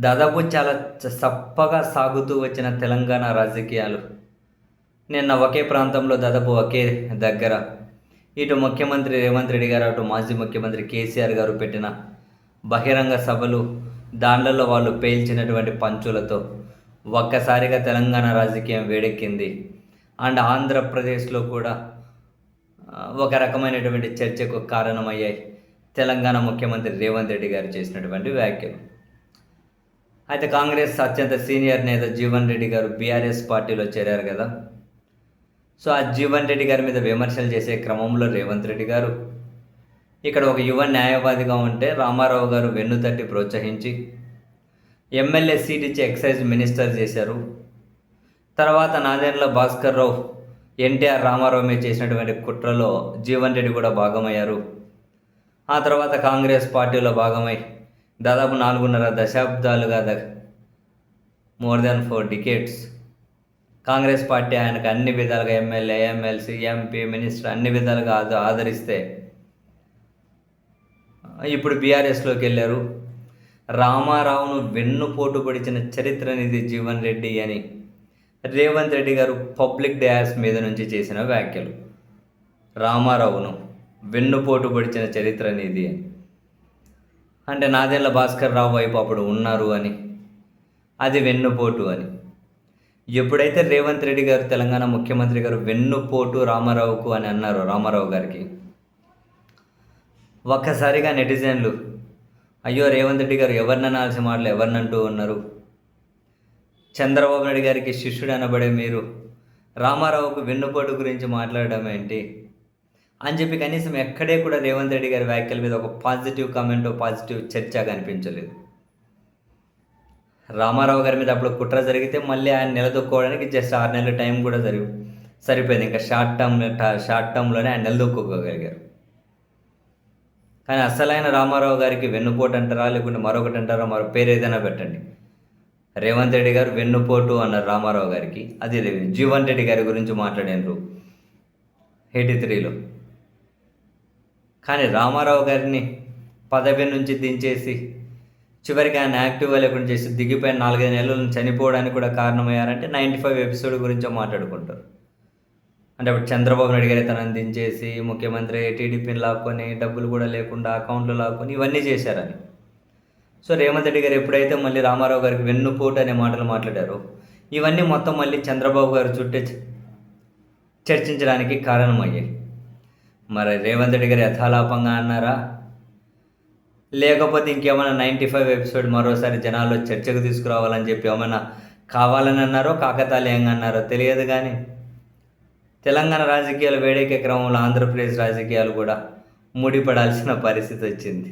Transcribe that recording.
దాదాపు చాలా సప్పగా సాగుతూ వచ్చిన తెలంగాణ రాజకీయాలు నిన్న ఒకే ప్రాంతంలో దాదాపు ఒకే దగ్గర ఇటు ముఖ్యమంత్రి రేవంత్ రెడ్డి గారు, అటు మాజీ ముఖ్యమంత్రి కేసీఆర్ గారు పెట్టిన బహిరంగ సభలు, దాండ్లలో వాళ్ళు పేల్చినటువంటి పంచులతో ఒక్కసారిగా తెలంగాణ రాజకీయం వేడెక్కింది. అండ్ ఆంధ్రప్రదేశ్లో కూడా ఒక రకమైనటువంటి చర్చకు కారణమయ్యాయి తెలంగాణ ముఖ్యమంత్రి రేవంత్ రెడ్డి గారు చేసినటువంటి వ్యాఖ్యలు. అయితే కాంగ్రెస్ అత్యంత సీనియర్ నేత జీవన్ రెడ్డి గారు బీఆర్ఎస్ పార్టీలో చేరారు కదా. సో ఆ జీవన్ రెడ్డి గారి మీద విమర్శలు చేసే క్రమంలో రేవంత్ రెడ్డి గారు ఇక్కడ ఒక యువ న్యాయవాదిగా ఉంటే రామారావు గారు వెన్నుతట్టి ప్రోత్సహించి ఎమ్మెల్యే సీట్ ఇచ్చి ఎక్సైజ్ మినిస్టర్ చేశారు. తర్వాత నాదెండ్ల భాస్కర్ రావు ఎన్టీఆర్ రామారావు మీద చేసినటువంటి కుట్రలో జీవన్ రెడ్డి కూడా భాగమయ్యారు. ఆ తర్వాత కాంగ్రెస్ పార్టీలో భాగమై దాదాపు 4.5 దశాబ్దాలుగా more than 4 decades Congress party ఆయనకు అన్ని విధాలుగా ఎమ్మెల్యే, ఎమ్మెల్సీ, ఎంపీ, మినిస్టర్ అన్ని విధాలుగా ఆదరిస్తే ఇప్పుడు బీఆర్ఎస్లోకి వెళ్ళారు. రామారావును వెన్నుపోటు పొడిచిన చరిత్ర నిధి జీవన్ రెడ్డి అని రేవంత్ రెడ్డి గారు పబ్లిక్ డయాస్ మీద నుంచి చేసిన వ్యాఖ్యలు. రామారావును వెన్నుపోటు పొడిచిన చరిత్ర నిధి అని అంటే నాదెండ్ల భాస్కర్ రావు వైపు అప్పుడు ఉన్నారు అని, అది వెన్నుపోటు అని. ఎప్పుడైతే రేవంత్ రెడ్డి గారు తెలంగాణ ముఖ్యమంత్రి గారు వెన్నుపోటు రామారావుకు అని అన్నారో, రామారావు గారికి, ఒక్కసారిగా నెటిజన్లు అయ్యో రేవంత్ రెడ్డి గారు ఎవరిననాల్సిన మాటలు ఎవరినంటూ ఉన్నారు, చంద్రబాబు నాయుడు గారికి శిష్యుడు అనబడే మీరు రామారావుకు వెన్నుపోటు గురించి మాట్లాడడం ఏంటి అని చెప్పి కనీసం ఎక్కడే కూడా రేవంత్ రెడ్డి గారి వ్యాఖ్యల మీద ఒక పాజిటివ్ కామెంటో, పాజిటివ్ చర్చ కనిపించలేదు. రామారావు గారి మీద అప్పుడు కుట్ర జరిగితే మళ్ళీ ఆయన నిలదొక్కోవడానికి జస్ట్ 6 నెలల టైం కూడా సరిపోయింది. ఇంకా షార్ట్ టర్మ్లోనే ఆయన నిలదొక్కోగలిగారు. కానీ అసలైన రామారావు గారికి వెన్నుపోటు అంటారా, లేకుంటే మరొకటి అంటారా, మరో పేరు ఏదైనా పెట్టండి, రేవంత్ రెడ్డి గారు వెన్నుపోటు అన్నారు రామారావు గారికి. అది జీవన్ రెడ్డి గారి గురించి మాట్లాడారు 83లో. కానీ రామారావు గారిని పదవి నుంచి దించేసి చివరికి ఆయన యాక్టివ్గా లేకుండా చేసి దిగిపోయిన 4-5 నెలలు చనిపోవడానికి కూడా కారణమయ్యారంటే 95 ఎపిసోడ్ గురించో మాట్లాడుకుంటారు. అంటే అప్పుడు చంద్రబాబు నాయుడు గారి తనని దించేసి ముఖ్యమంత్రి టీడీపీని లాక్కొని డబ్బులు కూడా లేకుండా అకౌంట్లో లాక్కొని ఇవన్నీ చేశారని. సో రేవంత్ రెడ్డి గారు ఎప్పుడైతే మళ్ళీ రామారావు గారికి వెన్నుపోటు అనే మాటలు మాట్లాడారో, ఇవన్నీ మొత్తం మళ్ళీ చంద్రబాబు గారు చుట్టే చర్చించడానికి కారణమయ్యాయి. మరి రేవంత్ రెడ్డి గారు యథాలాపంగా అన్నారా, లేకపోతే ఇంకేమైనా 95 ఎపిసోడ్ మరోసారి జనాల్లో చర్చకు తీసుకురావాలని చెప్పి ఏమైనా కావాలని అన్నారో, కాకతాళీయంగా అన్నారో తెలియదు. కానీ తెలంగాణ రాజకీయాలు వేడెక్కే క్రమంలో ఆంధ్రప్రదేశ్ రాజకీయాలు కూడా ముడిపడాల్సిన పరిస్థితి వచ్చింది.